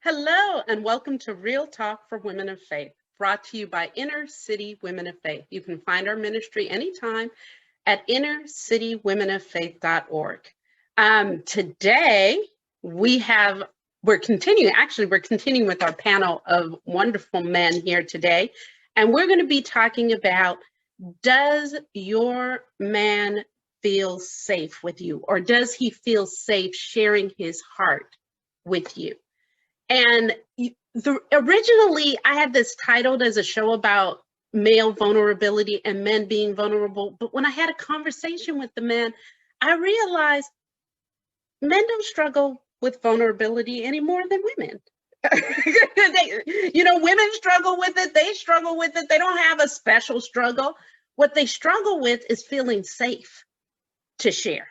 Hello, and welcome to Real Talk for Women of Faith, brought to you by Inner City Women of Faith. You can find our ministry anytime at innercitywomenoffaith.org. Today, we're continuing with our panel of wonderful men here today, and we're going to be talking about, does your man feel safe with you, or does he feel safe sharing his heart with you? And originally, I had this titled as a show about male vulnerability and men being vulnerable. But when I had a conversation with the men, I realized men don't struggle with vulnerability any more than women. Women struggle with it. They struggle with it. They don't have a special struggle. What they struggle with is feeling safe to share.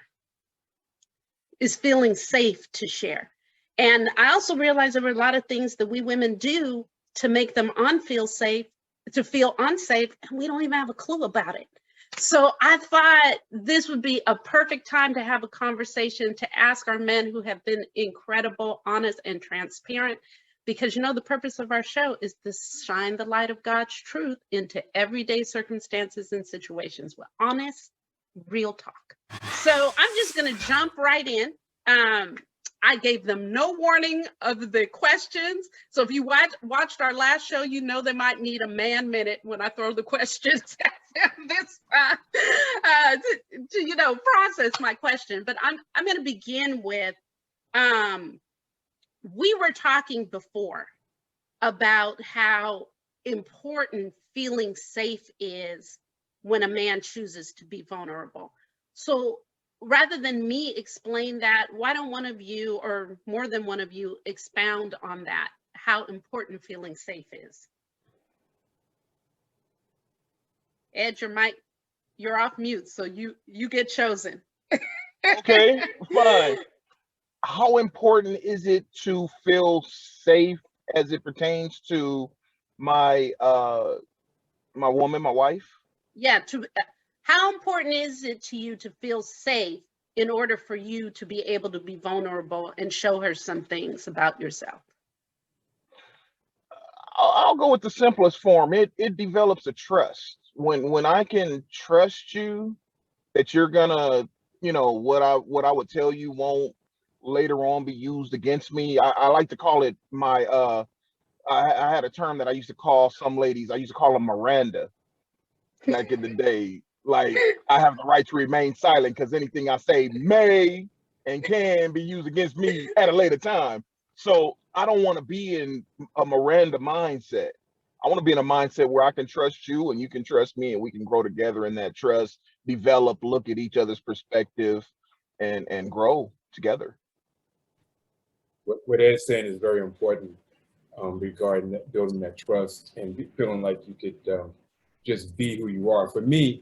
And I also realized there were a lot of things that we women do to make them feel unsafe, and we don't even have a clue about it. So I thought this would be a perfect time to have a conversation, to ask our men who have been incredible, honest, and transparent, because the purpose of our show is to shine the light of God's truth into everyday circumstances and situations with honest, real talk. So I'm just going to jump right in. I gave them no warning of the questions. So if you watched our last show, they might need a man minute when I throw the questions at them this time to process my question. But I'm going to begin with, we were talking before about how important feeling safe is when a man chooses to be vulnerable. So rather than me explain that, why don't one of you, or more than one of you, expound on that, how important feeling safe is? Ed, you're off mute, so you get chosen. Okay, fine. How important is it to feel safe as it pertains to my my woman, my wife? Yeah, how important is it to you to feel safe in order for you to be able to be vulnerable and show her some things about yourself? I'll go with the simplest form. It develops a trust. When I can trust you that you're gonna, what I would tell you won't later on be used against me. I like to call it my I had a term that I used to call some ladies. I used to call them Miranda back in the day. Like, I have the right to remain silent because anything I say may and can be used against me at a later time. So I don't want to be in a Miranda mindset. I want to be in a mindset where I can trust you and you can trust me, and we can grow together in that trust, develop, look at each other's perspective, and grow together. What Ed's saying is very important regarding building that trust and feeling like you could just be who you are. For me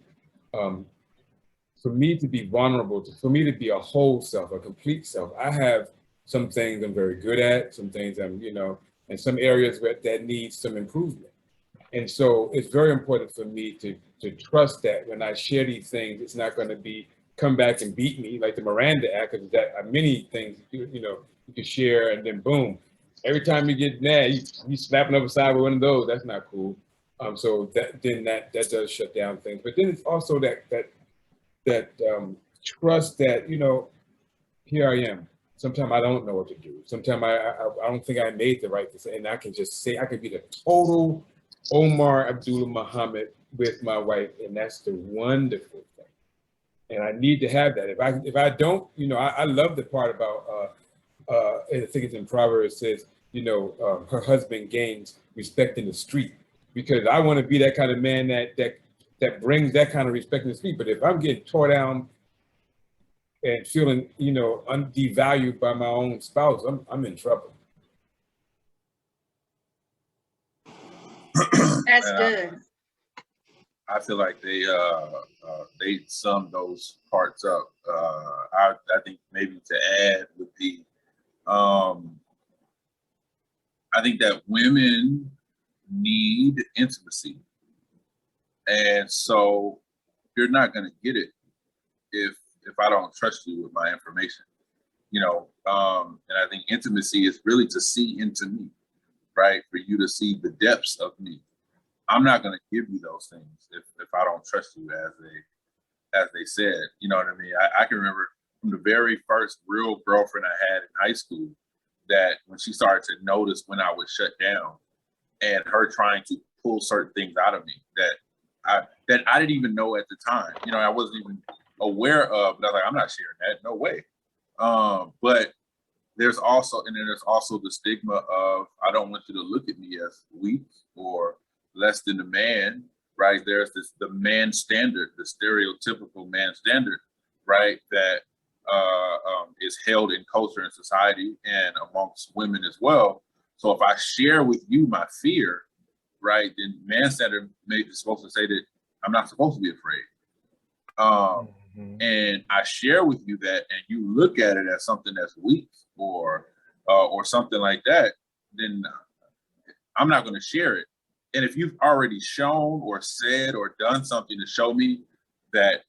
to be vulnerable, for me to be a whole self, a complete self, I have some things I'm very good at, some things and some areas that need some improvement. And so it's very important for me to trust that when I share these things, it's not going to come back and beat me like the Miranda Act, because that many things you can share, and then boom, every time you get mad, you slapping up side with one of those. That's not cool. So that does shut down things. But then it's also that trust that here I am. Sometimes I don't know what to do. Sometimes I don't think I made the right decision, and I can just say I could be the total Omar Abdullah Muhammad with my wife, and that's the wonderful thing. And I need to have that. If I don't, I love the part about I think it's in Proverbs, it says, her husband gains respect in the street, because I want to be that kind of man that brings that kind of respect in the street. But if I'm getting tore down and feeling, devalued by my own spouse, I'm in trouble. That's good. I feel like they sum those parts up. I think maybe to add would be, I think that women need intimacy, and so you're not going to get it if I don't trust you with my information. And I think intimacy is really to see into me, right? For you to see the depths of me. I'm not going to give you those things if I don't trust you, as they said. You know what I mean? I can remember from the very first real girlfriend I had in high school, that when she started to notice when I would shut down, and her trying to pull certain things out of me that I didn't even know at the time. You know, I wasn't even aware of. But I was like, I'm not sharing that. No way. But there's also the stigma of, I don't want you to look at me as weak or less than a man, right? There's the man standard, the stereotypical man standard, right? That is held in culture and society and amongst women as well. So if I share with you my fear, right, then man standard may be supposed to say that I'm not supposed to be afraid. And I share with you that, and you look at it as something that's weak or something like that, then I'm not going to share it. And if you've already shown or said or done something to show me that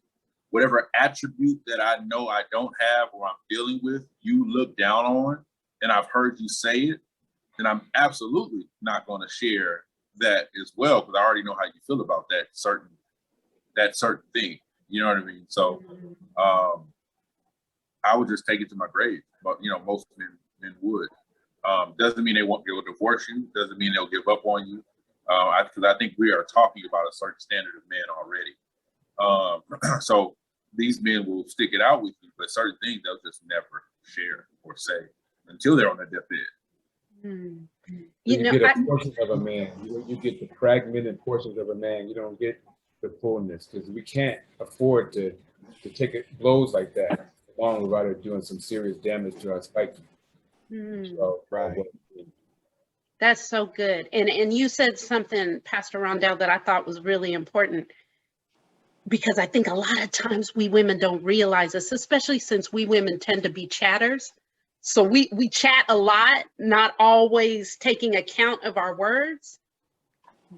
whatever attribute that I know I don't have or I'm dealing with, you look down on, and I've heard you say it, then I'm absolutely not going to share that as well, because I already know how you feel about that certain thing. You know what I mean? So I would just take it to my grave. But you know, most men would. Doesn't mean they won't be able to divorce you. Doesn't mean they'll give up on you. Because I think we are talking about a certain standard of man already. So these men will stick it out with you, but certain things they'll just never share or say until they're on their deathbed. You get a portion of a man. You get the fragmented portions of a man. You don't get the fullness, because we can't afford to take blows like that along without it doing some serious damage to our psyche. So, Right. That's so good. And you said something, Pastor Rondell, that I thought was really important, because I think a lot of times we women don't realize this, especially since we women tend to be chatters. So we chat a lot, not always taking account of our words.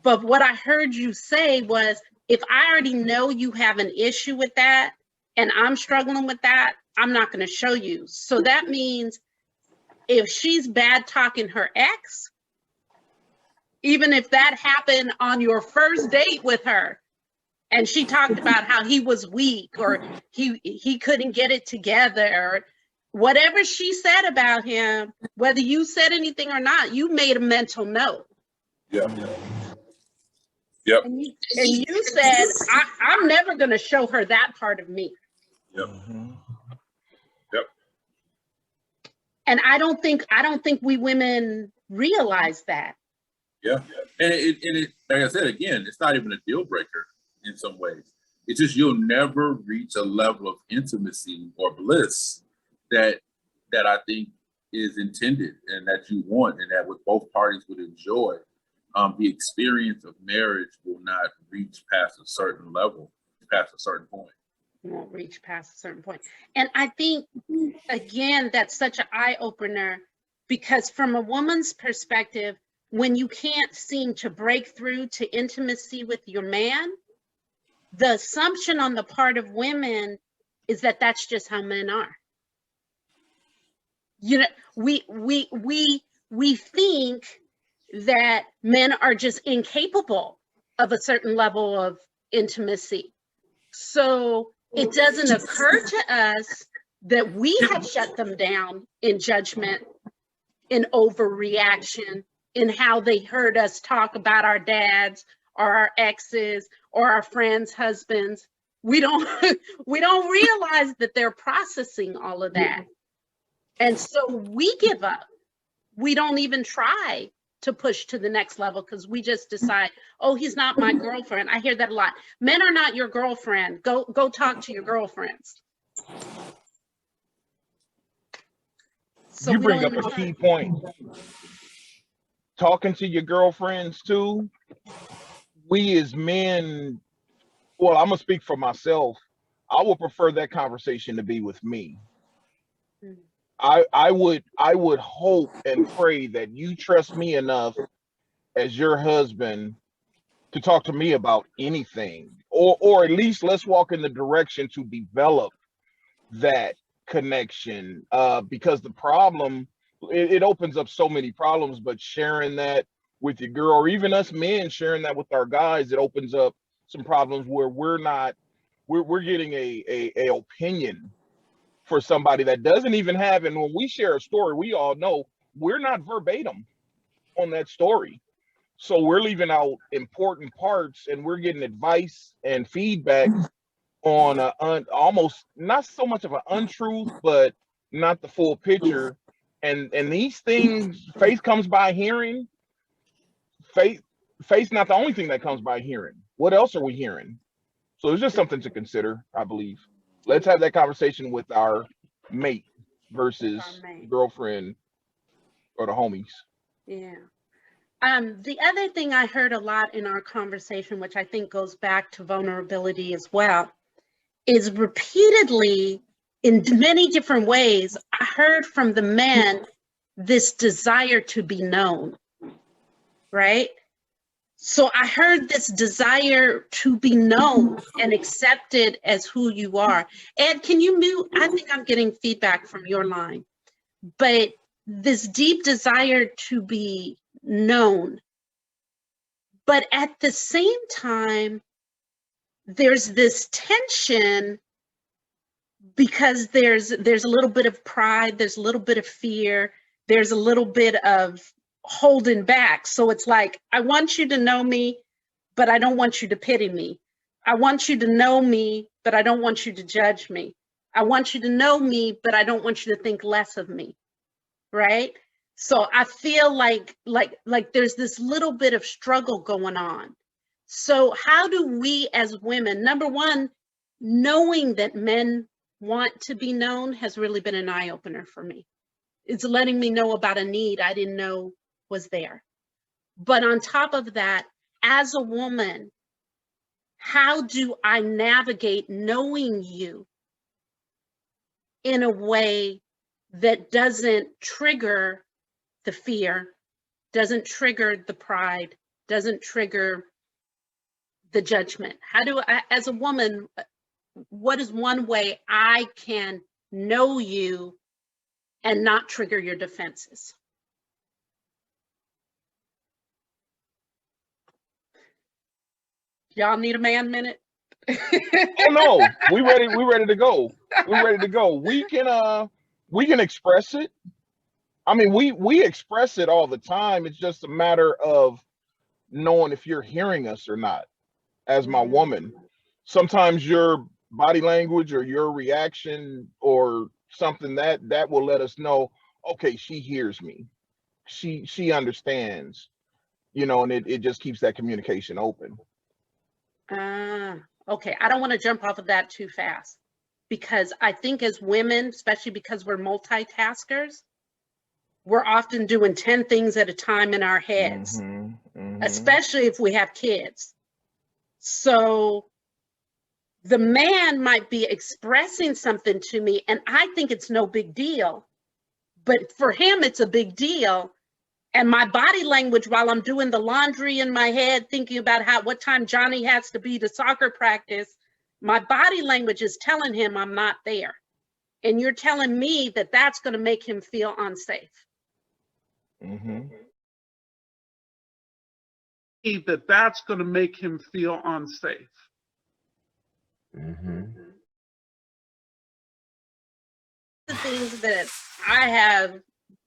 But what I heard you say was, if I already know you have an issue with that and I'm struggling with that, I'm not going to show you. So that means if she's bad talking her ex, even if that happened on your first date with her, and she talked about how he was weak or he couldn't get it together, or whatever she said about him, whether you said anything or not, you made a mental note. Yep. Yep. And you said, I'm never going to show her that part of me. Yep. Yep. And I don't think we women realize that. Yeah. And it, like I said, again, it's not even a deal breaker in some ways. It's just you'll never reach a level of intimacy or bliss that I think is intended and that you want, and that both parties would enjoy. The experience of marriage will not reach past a certain level, past a certain point. You won't reach past a certain point. And I think, again, that's such an eye-opener, because from a woman's perspective, when you can't seem to break through to intimacy with your man, the assumption on the part of women is that that's just how men are. You know, we think that men are just incapable of a certain level of intimacy. So it doesn't occur to us that we have shut them down in judgment, in overreaction, in how they heard us talk about our dads or our exes or our friends' husbands. We don't realize that they're processing all of that. And so we give up. We don't even try to push to the next level, because we just decide, oh, he's not my girlfriend. I hear that a lot. Men are not your girlfriend. Go talk to your girlfriends. So you bring up a key point. Talking to your girlfriends too. We as men, well, I'm gonna speak for myself. I would prefer that conversation to be with me. I would hope and pray that you trust me enough as your husband to talk to me about anything, or at least let's walk in the direction to develop that connection, because the problem, it opens up so many problems, but sharing that with your girl, or even us men sharing that with our guys, it opens up some problems where we're getting a opinion for somebody that doesn't even have. And when we share a story, we all know we're not verbatim on that story. So we're leaving out important parts, and we're getting advice and feedback on almost not so much of an untruth, but not the full picture. And these things, faith comes by hearing. Faith's not the only thing that comes by hearing. What else are we hearing? So it's just something to consider, I believe. Let's have that conversation with our mate versus girlfriend or the homies. Yeah. The other thing I heard a lot in our conversation, which I think goes back to vulnerability as well, is repeatedly, in many different ways, I heard from the men this desire to be known, right? So I heard this desire to be known and accepted as who you are. Ed, can you mute? I think I'm getting feedback from your line. But this deep desire to be known. But at the same time, there's this tension because there's a little bit of pride, there's a little bit of fear, there's a little bit of holding back. So it's like, I want you to know me, but I don't want you to pity me. I want you to know me, but I don't want you to judge me. I want you to know me, but I don't want you to think less of me, right? So I feel like there's this little bit of struggle going on. So how do we as women, number one, knowing that men want to be known has really been an eye-opener for me. It's letting me know about a need I didn't know was there. But on top of that, as a woman, how do I navigate knowing you in a way that doesn't trigger the fear, doesn't trigger the pride, doesn't trigger the judgment? How do I, as a woman, what is one way I can know you and not trigger your defenses? Y'all need a man minute? Oh no, we ready to go. We're ready to go. We can express it. I mean, we express it all the time. It's just a matter of knowing if you're hearing us or not. As my woman, sometimes your body language or your reaction or something that will let us know, okay, she hears me. She understands, and it just keeps that communication open. Okay, I don't want to jump off of that too fast, because I think as women, especially because we're multitaskers, we're often doing 10 things at a time in our heads, especially if we have kids. So the man might be expressing something to me and I think it's no big deal, but for him it's a big deal. And my body language while I'm doing the laundry in my head, thinking about what time Johnny has to be to soccer practice, my body language is telling him I'm not there. And you're telling me that that's going to make him feel unsafe. That's going to make him feel unsafe. The things that I have,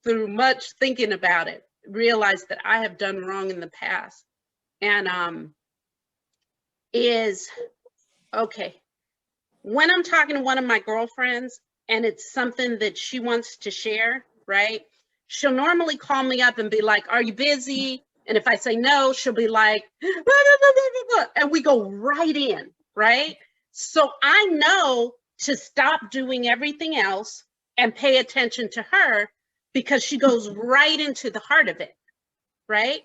through much thinking about it, realized that I have done wrong in the past, and is, okay, when I'm talking to one of my girlfriends and it's something that she wants to share, right? She'll normally call me up and be like, are you busy? And if I say no, she'll be like, blah, blah, blah, blah, blah, and we go right in, right? So I know to stop doing everything else and pay attention to her, because she goes right into the heart of it, right?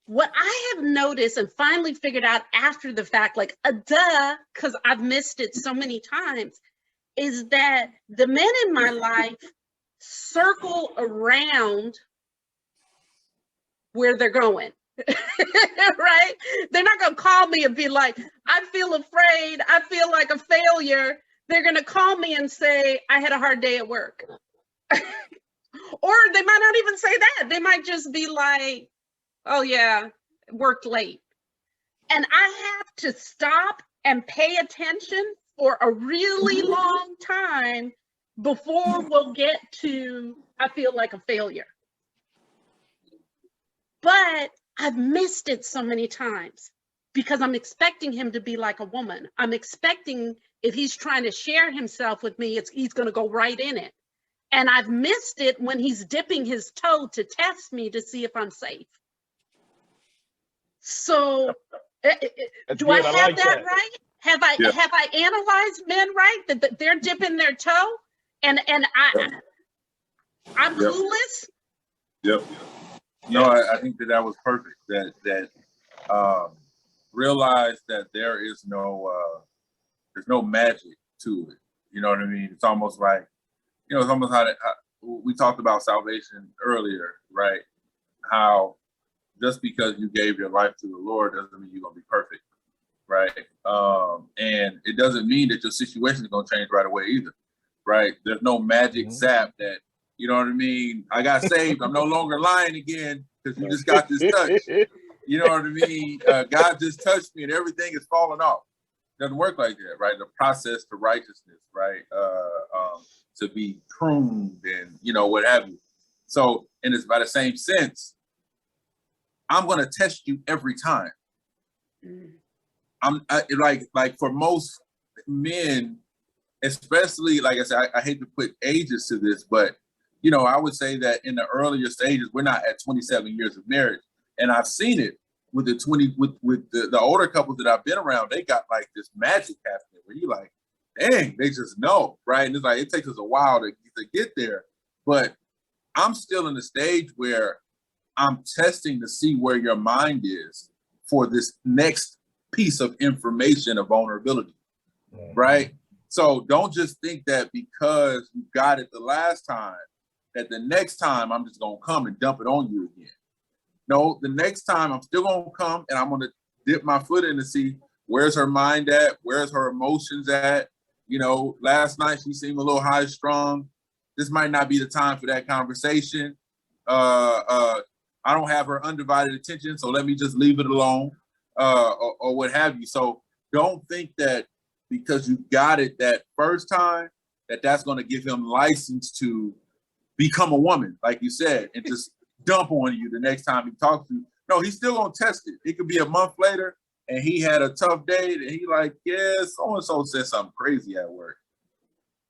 What I have noticed and finally figured out after the fact, like because I've missed it so many times, is that the men in my life circle around where they're going, right? They're not gonna call me and be like, I feel afraid, I feel like a failure, they're going to call me and say, I had a hard day at work. Or they might not even say that. They might just be like, oh yeah, worked late. And I have to stop and pay attention for a really long time before we'll get to, I feel like a failure. But I've missed it so many times because I'm expecting him to be like a woman. I'm expecting if he's trying to share himself with me, he's going to go right in it. And I've missed it when he's dipping his toe to test me to see if I'm safe. So do I have that right? Have I analyzed men right? That they're dipping their toe and I'm clueless? Yep. No, I think that was perfect. That realize that there's no magic to it. You know what I mean? It's almost like, it's almost how we talked about salvation earlier, right? How just because you gave your life to the Lord doesn't mean you're gonna be perfect, right? And it doesn't mean that your situation is gonna change right away either, right? There's no magic zap that, you know what I mean? I got saved. I'm no longer lying again because you just got this touch. You know what I mean? God just touched me and everything is falling off. It doesn't work like that, right? The process to righteousness, right? To be pruned and, what have you. So, and it's by the same sense, I'm going to test you every time. Like for most men, especially, like I said, I hate to put ages to this, but, I would say that in the earlier stages, we're not at 27 years of marriage. And I've seen it with the older couples that I've been around. They got like this magic happening where you like, dang, they just know, right? And it's like, it takes us a while to get there. But I'm still in the stage where I'm testing to see where your mind is for this next piece of information of vulnerability, right? So don't just think that because you got it the last time, that the next time I'm just gonna come and dump it on you again. No, the next time I'm still gonna come and I'm gonna dip my foot in to see where's her mind at, where's her emotions at. Last night she seemed a little high strung. This might not be the time for that conversation. I don't have her undivided attention, so let me just leave it alone, or what have you. So don't think that because you got it that first time, that's going to give him license to become a woman, like you said, and just dump on you the next time he talks to you. No, he's still going to test it. It could be a month later, and he had a tough day, and he like, yeah, so-and-so said something crazy at work.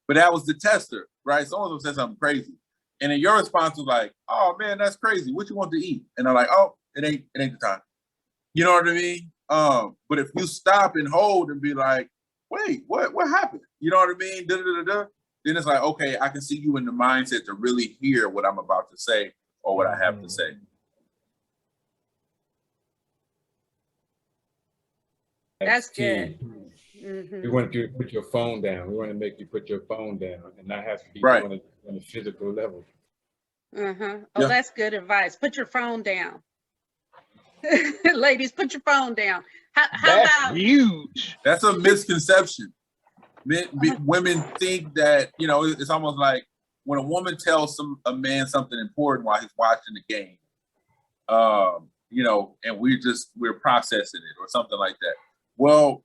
But that was the tester, right? So-and-so said something crazy. And then your response was like, oh man, that's crazy. What you want to eat? And I'm like, oh, it ain't the time. You know what I mean? But if you stop and hold and be like, wait, what happened? You know what I mean? Then it's like, okay, I can see you in the mindset to really hear what I'm about to say or what I have to say. That's good. We want you to put your phone down. We want to make you put your phone down and not have to be right on a physical level. Oh, that's good advice. Put your phone down. Ladies, put your phone down. How That's about huge. That's a misconception. Women think that, it's almost like when a woman tells a man something important while he's watching the game, and we're processing it or something like that. Well,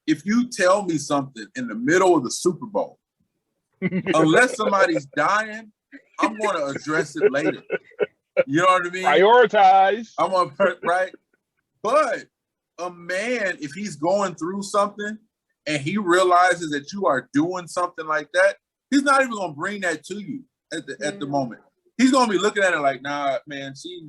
if you tell me something in the middle of the Super Bowl, unless somebody's dying, I'm going to address it later. You know what I mean? Prioritize. I'm going to, right? But a man, if he's going through something and he realizes that you are doing something like that, he's not even going to bring that to you at the moment. He's going to be looking at it like, nah, man, she's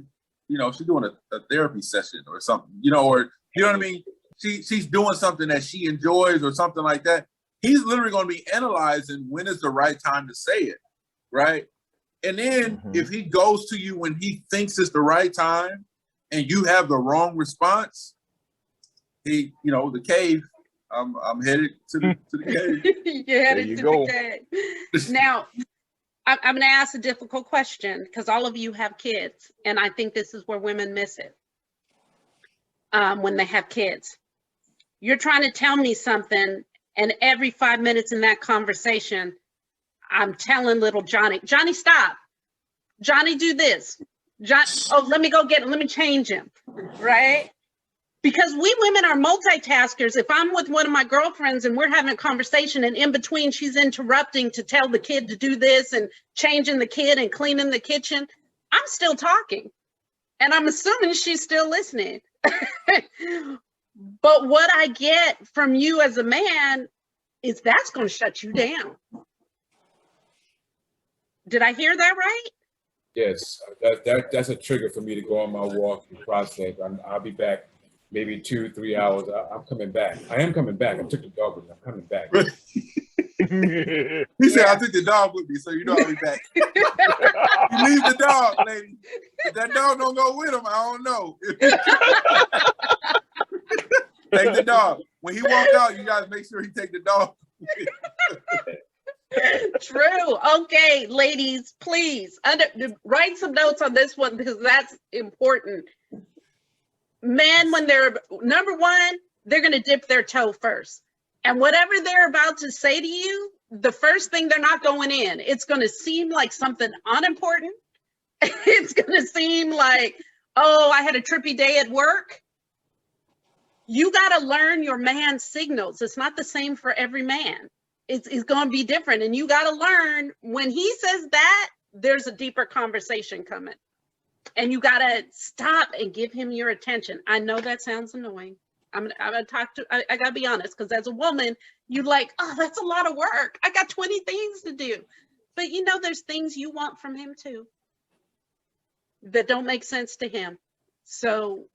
doing a therapy session or something, or, you know what I mean? She's doing something that she enjoys or something like that. He's literally going to be analyzing when is the right time to say it, right? And then if he goes to you when he thinks it's the right time and you have the wrong response, the cave, I'm headed to the cave. You're headed to the cave. Now, I'm going to ask a difficult question because all of you have kids, and I think this is where women miss it when they have kids. You're trying to tell me something, And every 5 minutes in that conversation, I'm telling little Johnny, Johnny, stop. Johnny, do this. John, oh, let me go get him. Let me change him, right? Because we women are multitaskers. If I'm with one of my girlfriends and we're having a conversation and in between she's interrupting to tell the kid to do this and changing the kid and cleaning the kitchen, I'm still talking. And I'm assuming she's still listening. But what I get from you as a man is that's going to shut you down. Did I hear that right? Yes, that's a trigger for me to go on my walk and process. I'll be back maybe 2-3 hours. I'm coming back. I am coming back. I took the dog with me. I'm coming back. He said, I took the dog with me, so you know I'll be back. You leave the dog, lady. If that dog don't go with him, I don't know. Take the dog. When he walk out, you guys make sure he take the dog. True. Okay, ladies, please write some notes on this one because that's important. Men, when they're number one, they're going to dip their toe first. And whatever they're about to say to you, the first thing they're not going in. It's going to seem like something unimportant. It's going to seem like, oh, I had a trippy day at work. You got to learn your man's signals. It's not the same for every man. It's going to be different. And you got to learn when he says that, there's a deeper conversation coming. And you got to stop and give him your attention. I know that sounds annoying. I'm gonna talk to, I gotta be honest, because as a woman, you like, oh, that's a lot of work. I got 20 things to do. But you know, there's things you want from him too that don't make sense to him. So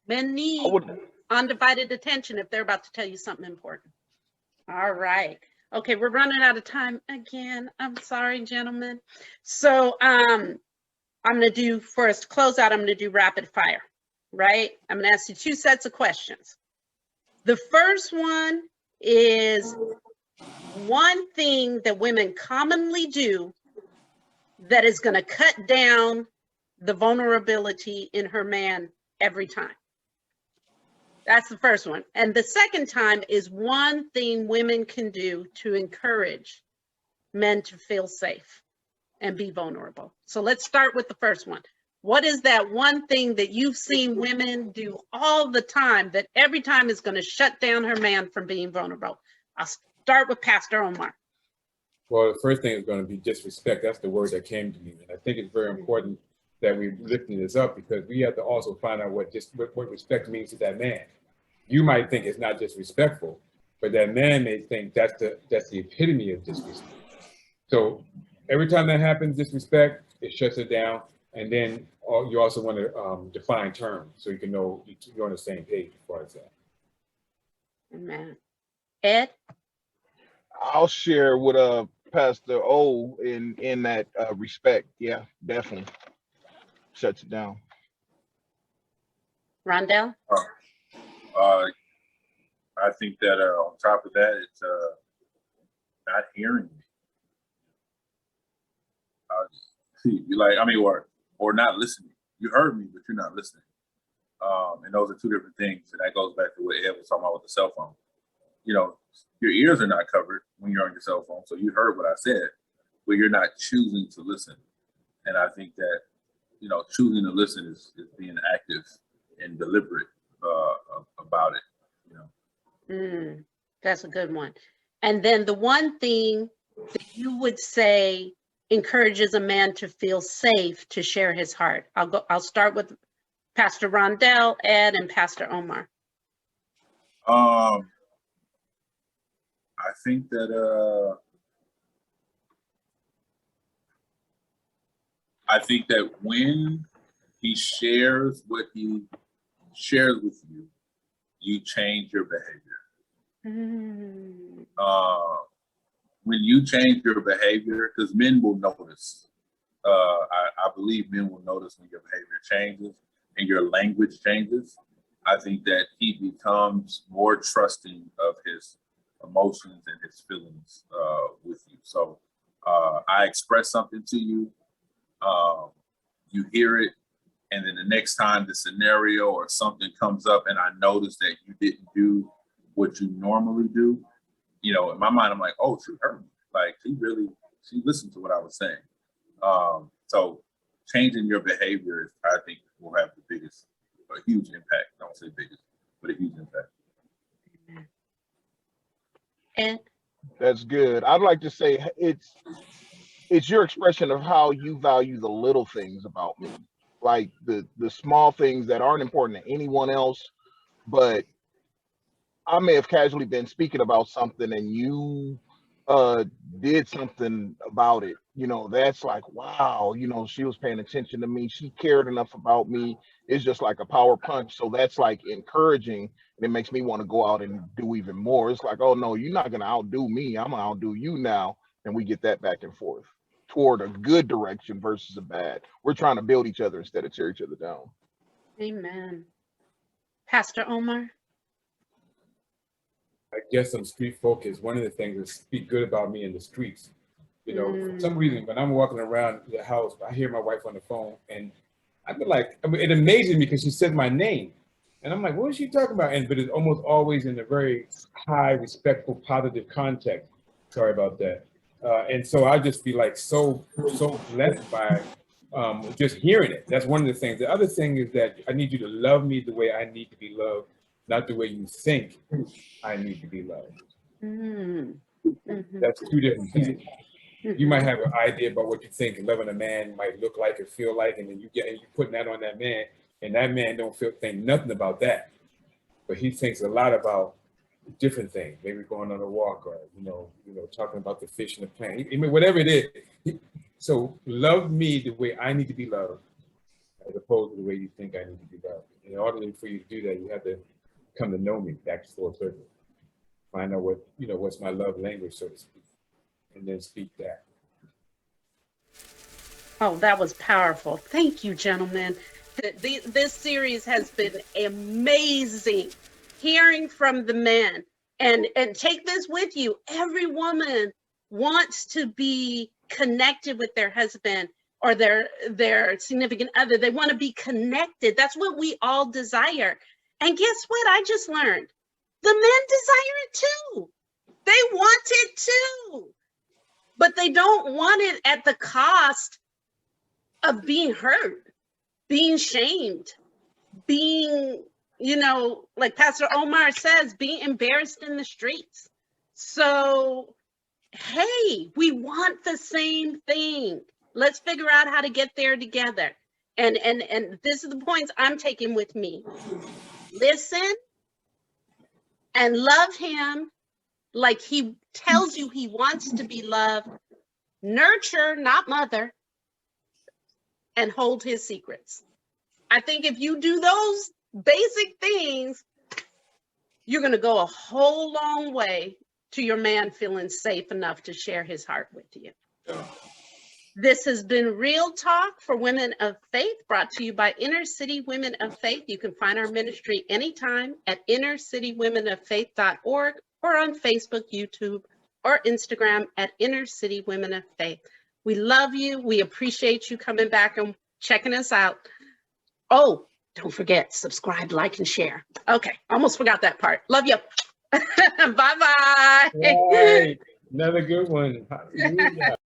men need undivided attention if they're about to tell you something important. All right. Okay, we're running out of time again. I'm sorry, gentlemen. So I'm gonna do, for us to close out, I'm gonna do rapid fire. Right? I'm going to ask you 2 sets of questions. The first one is one thing that women commonly do that is going to cut down the vulnerability in her man every time. That's the first one. And the second time is one thing women can do to encourage men to feel safe and be vulnerable. So let's start with the first one. What is that one thing that you've seen women do all the time that every time is going to shut down her man from being vulnerable? I'll start with Pastor Omar. Well, the first thing is going to be disrespect. That's the word that came to me. And I think it's very important that we're lifting this up because we have to also find out what respect means to that man. You might think it's not disrespectful, but that man may think that's the epitome of disrespect. So every time that happens, disrespect, it shuts it down. And then you also want to define terms so you can know you're on the same page as far as that. Amen. Ed? I'll share with Pastor O in that respect. Yeah, definitely shuts it down. Rondell? I think that on top of that, it's not hearing me. Or not listening. You heard me, but you're not listening. And those are 2 different things. And that goes back to what Ed was talking about with the cell phone. You know, your ears are not covered when you're on your cell phone. So you heard what I said, but you're not choosing to listen. And I think that, you know, choosing to listen is being active and deliberate about it, you know. That's a good one. And then the one thing that you would say encourages a man to feel safe to share his heart. I'll start with Pastor Rondell, Ed, and Pastor Omar. I think that when he shares what he shares with you, you change your behavior. When you change your behavior, because men will notice. I believe men will notice when your behavior changes and your language changes. I think that he becomes more trusting of his emotions and his feelings with you. So I express something to you, you hear it, and then the next time the scenario or something comes up and I notice that you didn't do what you normally do, you know, in my mind, I'm like, oh, she heard me. Like, she listened to what I was saying. So changing your behavior, I think, will have a huge impact. I don't say biggest, but a huge impact. And That's good. I'd like to say it's your expression of how you value the little things about me, like the small things that aren't important to anyone else, but I may have casually been speaking about something and you did something about it. You know, that's like, wow, you know, she was paying attention to me. She cared enough about me. It's just like a power punch. So that's like encouraging. And it makes me want to go out and do even more. It's like, oh no, you're not gonna outdo me. I'm gonna outdo you now. And we get that back and forth toward a good direction versus a bad. We're trying to build each other instead of tear each other down. amen. Pastor Omar? I guess I'm street focused. One of the things is speak good about me in the streets. You know, for some reason, when I'm walking around the house, I hear my wife on the phone, and I'd be like, I mean, it amazes me because she said my name. And I'm like, what is she talking about? But it's almost always in a very high, respectful, positive context. Sorry about that. And so I just be like so blessed by just hearing it. That's one of the things. The other thing is that I need you to love me the way I need to be loved, not the way you think I need to be loved. Mm-hmm. That's two different things. You might have an idea about what you think loving a man might look like or feel like, and then you putting that on that man, and that man don't think nothing about that. But he thinks a lot about different things, maybe going on a walk or you know, talking about the fish in the plant. I mean, whatever it is. So love me the way I need to be loved, as opposed to the way you think I need to be loved. In order for you to do that, you have to come to know me back to full circle. Find out what's my love language, so to speak, and then speak that. Oh, that was powerful. Thank you, gentlemen. This series has been amazing. Hearing from the men, and take this with you. Every woman wants to be connected with their husband or their significant other. They want to be connected. That's what we all desire. And guess what? I just learned the men desire it too. They want it too, but they don't want it at the cost of being hurt, being shamed, being, like Pastor Omar says, being embarrassed in the streets. So, hey, we want the same thing. Let's figure out how to get there together. And this is the points I'm taking with me. Listen and love him like he tells you he wants to be loved. Nurture, not mother, and hold his secrets. I think if you do those basic things, you're going to go a whole long way to your man feeling safe enough to share his heart with you. Yeah. This has been Real Talk for Women of Faith, brought to you by Inner City Women of Faith. You can find our ministry anytime at innercitywomenofaith.org or on Facebook, YouTube, or Instagram at Inner City Women of Faith. We love you. We appreciate you coming back and checking us out. Oh, don't forget, subscribe, like, and share. Okay, almost forgot that part. Love you. Bye-bye. Right. Another good one. Hallelujah.